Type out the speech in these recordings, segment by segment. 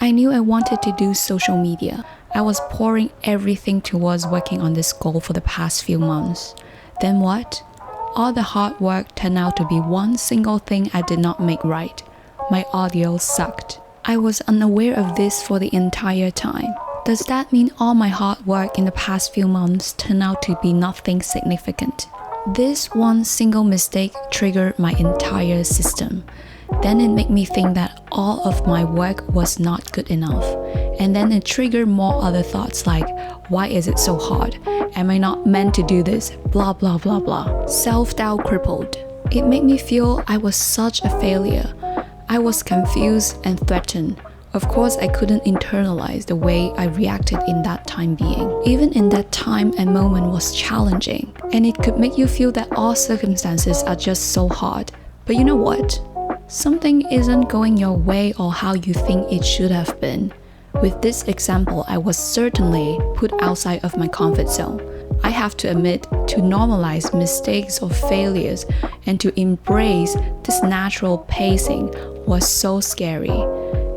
I knew I wanted to do social media. I was pouring everything towards working on this goal for the past few months. Then what? All the hard work turned out to be one single thing I did not make right. My audio sucked. I was unaware of this for the entire time. Does that mean all my hard work in the past few months turned out to be nothing significant? This one single mistake triggered my entire system. Then it made me think that all of my work was not good enough. And then it triggered more other thoughts like, why is it so hard? Am I not meant to do this? Blah blah blah blah. Self-doubt crippled. It made me feel I was such a failure. I was confused and threatened. Of course, I couldn't internalize the way I reacted in that time being. Even in that time and moment was challenging. And it could make you feel that all circumstances are just so hard. But you know what? Something isn't going your way or how you think it should have been. With this example, I was certainly put outside of my comfort zone. I have to admit, to normalize mistakes or failures and to embrace this natural pacing was so scary.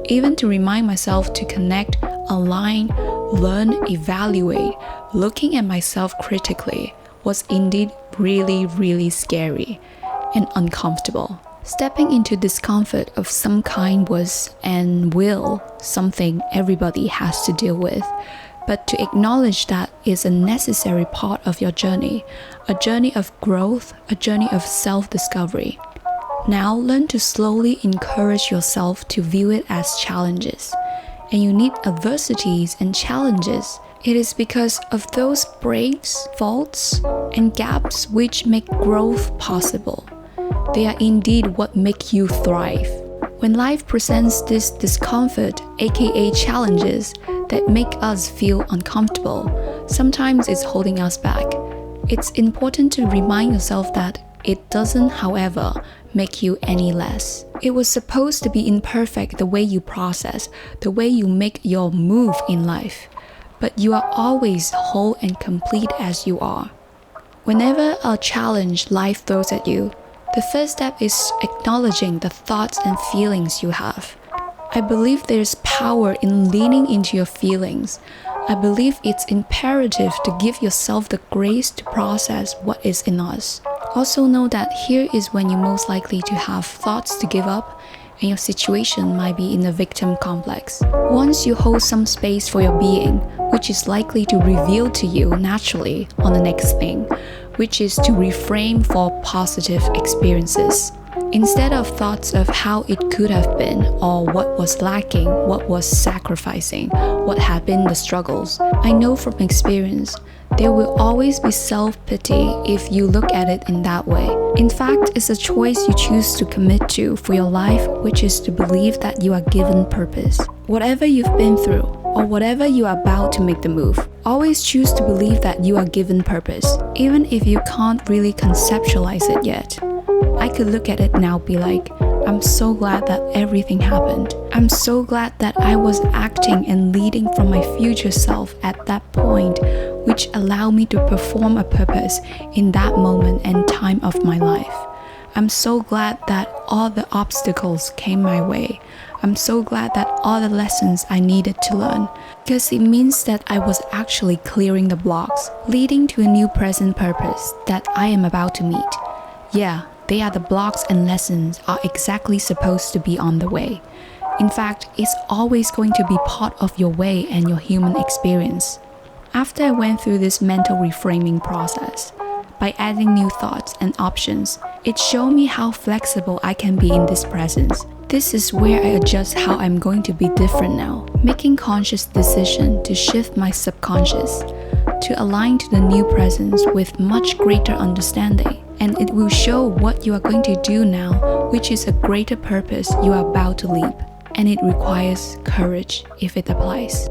Even to remind myself to connect, align, learn, evaluate, looking at myself critically was indeed really scary and uncomfortable. Stepping into discomfort of some kind was and will something everybody has to deal with. But to acknowledge that is a necessary part of your journey, a journey of growth, a journey of self-discovery. Now learn to slowly encourage yourself to view it as challenges. And you need adversities and challenges. It is because of those breaks, faults, and gaps which make growth possible. They are indeed what make you thrive. When life presents this discomfort, aka challenges, that make us feel uncomfortable, sometimes it's holding us back. It's important to remind yourself that it doesn't, however, make you any less. It was supposed to be imperfect the way you process, the way you make your move in life. But you are always whole and complete as you are. Whenever a challenge life throws at you, the first step is acknowledging the thoughts and feelings you have. I believe there's power in leaning into your feelings. I believe it's imperative to give yourself the grace to process what is in us. Also know that here is when you're most likely to have thoughts to give up and your situation might be in the victim complex. Once you hold some space for your being, which is likely to reveal to you naturally on the next thing, which is to reframe for positive experiences. Instead of thoughts of how it could have been or what was lacking, what was sacrificing, what had been the struggles, I know from experience, there will always be self-pity if you look at it in that way. In fact, it's a choice you choose to commit to for your life, which is to believe that you are given purpose. Whatever you've been through, or whatever you are about to make the move, always choose to believe that you are given purpose, even if you can't really conceptualize it yet. I could look at it now, be like, I'm so glad that everything happened. I'm so glad that I was acting and leading from my future self at that point, which allowed me to perform a purpose in that moment and time of my life. I'm so glad that all the obstacles came my way. I'm so glad that all the lessons I needed to learn, because it means that I was actually clearing the blocks, leading to a new present purpose that I am about to meet. Yeah, they are the blocks and lessons are exactly supposed to be on the way. In fact, it's always going to be part of your way and your human experience. After I went through this mental reframing process, by adding new thoughts and options, it showed me how flexible I can be in this presence. This is where I adjust how I'm going to be different now, making conscious decision to shift my subconscious, to align to the new presence with much greater understanding. And it will show what you are going to do now, which is a greater purpose you are about to leap. And it requires courage if it applies.